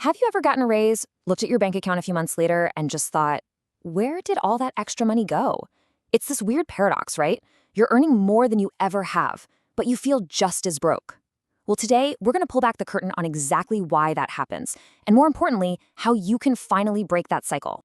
Have you ever gotten a raise, looked at your bank account a few months later, and just thought, where did all that extra money go? It's this weird paradox, right? You're earning more than you ever have, but you feel just as broke. Well, today, we're going to pull back the curtain on exactly why that happens, and more importantly, how you can finally break that cycle.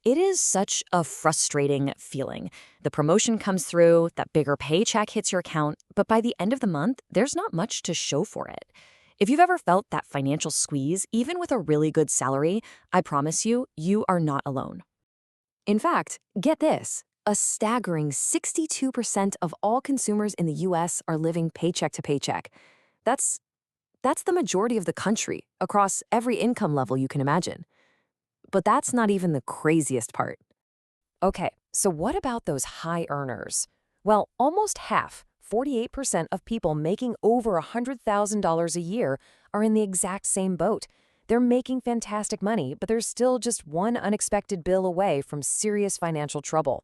It is such a frustrating feeling. The promotion comes through, that bigger paycheck hits your account, but by the end of the month, there's not much to show for it. If you've ever felt that financial squeeze, even with a really good salary, I promise you, you are not alone. In fact, get this. A staggering 62% of all consumers in the US are living paycheck to paycheck. That's the majority of the country, across every income level you can imagine. But that's not even the craziest part. Okay, so what about those high earners? Well, almost half, 48% of people making over $100,000 a year are in the exact same boat. They're making fantastic money, but they're still just one unexpected bill away from serious financial trouble.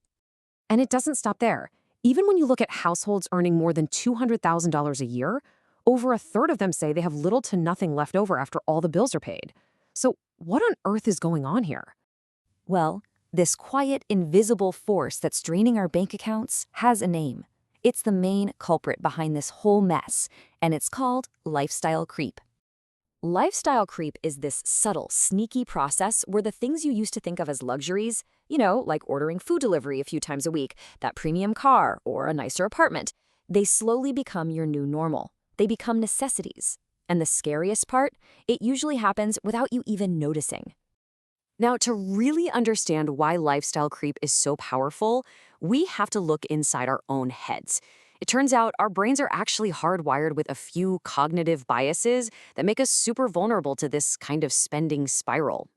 And it doesn't stop there. Even when you look at households earning more than $200,000 a year, over a third of them say they have little to nothing left over after all the bills are paid. So what on earth is going on here? Well, this quiet, invisible force that's draining our bank accounts has a name. It's the main culprit behind this whole mess, and it's called lifestyle creep. Lifestyle creep is this subtle, sneaky process where the things you used to think of as luxuries, like ordering food delivery a few times a week, that premium car, or a nicer apartment, they slowly become your new normal. They become necessities. And the scariest part, it usually happens without you even noticing. Now, to really understand why lifestyle creep is so powerful, we have to look inside our own heads. It turns out our brains are actually hardwired with a few cognitive biases that make us super vulnerable to this kind of spending spiral.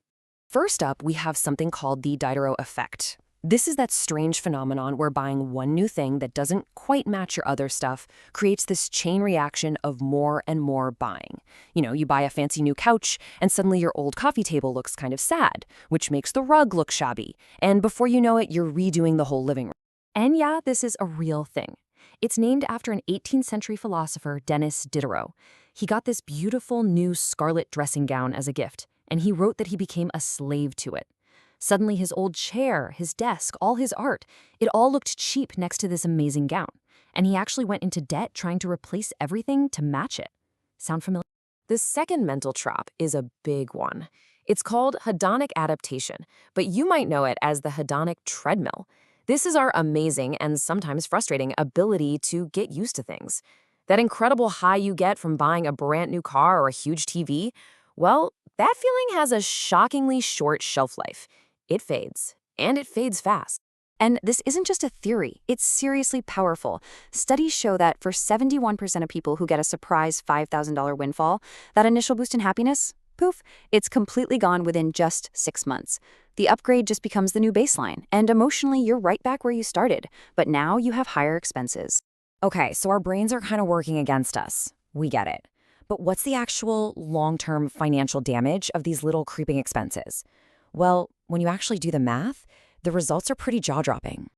First up, we have something called the Diderot Effect. This is that strange phenomenon where buying one new thing that doesn't quite match your other stuff creates this chain reaction of more and more buying. You buy a fancy new couch, and suddenly your old coffee table looks kind of sad, which makes the rug look shabby. And before you know it, you're redoing the whole living room. And yeah, this is a real thing. It's named after an 18th century philosopher, Denis Diderot. He got this beautiful new scarlet dressing gown as a gift, and he wrote that he became a slave to it. Suddenly his old chair, his desk, all his art, it all looked cheap next to this amazing gown. And he actually went into debt trying to replace everything to match it. Sound familiar? The second mental trap is a big one. It's called hedonic adaptation, but you might know it as the hedonic treadmill. This is our amazing and sometimes frustrating ability to get used to things. That incredible high you get from buying a brand new car or a huge TV, well, that feeling has a shockingly short shelf life. It fades, and it fades fast. And this isn't just a theory, it's seriously powerful. Studies show that for 71% of people who get a surprise $5,000 windfall, that initial boost in happiness, poof, it's completely gone within just 6 months. The upgrade just becomes the new baseline, and emotionally you're right back where you started, but now you have higher expenses. Okay, so our brains are kind of working against us. We get it. But what's the actual long-term financial damage of these little creeping expenses? Well, when you actually do the math, the results are pretty jaw-dropping.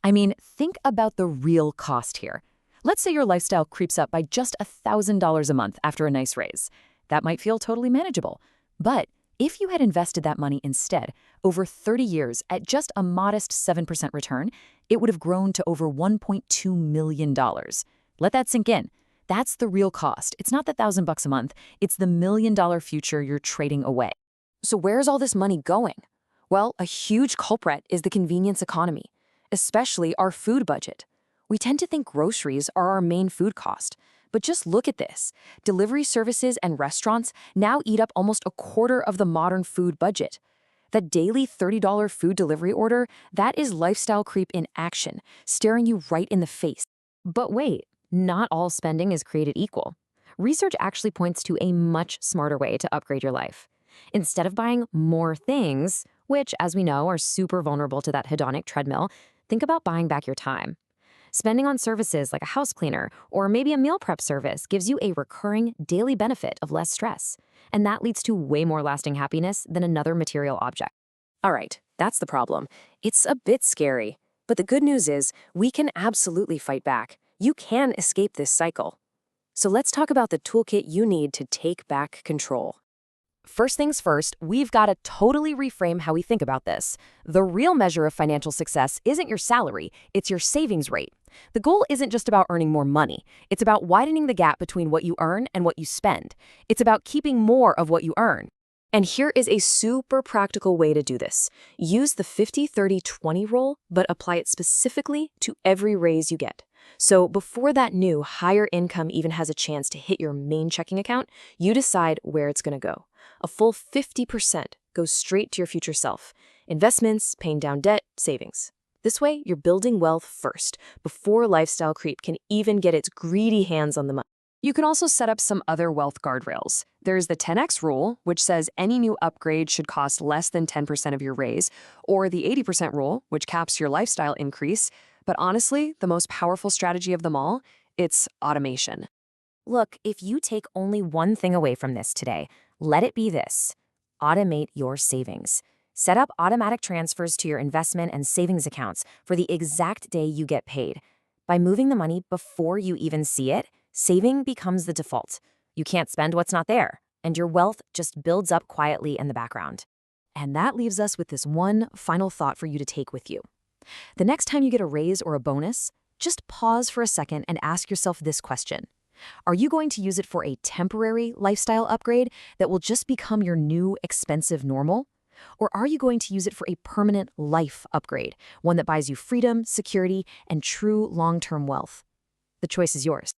I mean, think about the real cost here. Let's say your lifestyle creeps up by just $1,000 a month after a nice raise. That might feel totally manageable. But if you had invested that money instead, over 30 years at just a modest 7% return, it would have grown to over $1.2 million. Let that sink in. That's the real cost. It's not the $1,000 a month. It's the $1 million future you're trading away. So where's all this money going? Well, a huge culprit is the convenience economy, especially our food budget. We tend to think groceries are our main food cost. But just look at this. Delivery services and restaurants now eat up almost a quarter of the modern food budget. That daily $30 food delivery order, that is lifestyle creep in action, staring you right in the face. But wait, not all spending is created equal. Research actually points to a much smarter way to upgrade your life. Instead of buying more things, which, as we know, are super vulnerable to that hedonic treadmill, think about buying back your time. Spending on services like a house cleaner or maybe a meal prep service gives you a recurring daily benefit of less stress, and that leads to way more lasting happiness than another material object. All right, that's the problem. It's a bit scary, but the good news is we can absolutely fight back. You can escape this cycle. So let's talk about the toolkit you need to take back control. First things first, we've got to totally reframe how we think about this. The real measure of financial success isn't your salary, it's your savings rate. The goal isn't just about earning more money. It's about widening the gap between what you earn and what you spend. It's about keeping more of what you earn. And here is a super practical way to do this. Use the 50-30-20 rule, but apply it specifically to every raise you get. So before that new, higher income even has a chance to hit your main checking account, you decide where it's going to go. A full 50% goes straight to your future self. Investments, paying down debt, savings. This way, you're building wealth first, before lifestyle creep can even get its greedy hands on the money. You can also set up some other wealth guardrails. There's the 10x rule, which says any new upgrade should cost less than 10% of your raise, or the 80% rule, which caps your lifestyle increase. But honestly, the most powerful strategy of them all, it's automation. Look, if you take only one thing away from this today, let it be this: automate your savings. Set up automatic transfers to your investment and savings accounts for the exact day you get paid. By moving the money before you even see it, saving becomes the default. You can't spend what's not there, and your wealth just builds up quietly in the background. And that leaves us with this one final thought for you to take with you. The next time you get a raise or a bonus, just pause for a second and ask yourself this question. Are you going to use it for a temporary lifestyle upgrade that will just become your new expensive normal? Or are you going to use it for a permanent life upgrade, one that buys you freedom, security, and true long-term wealth? The choice is yours.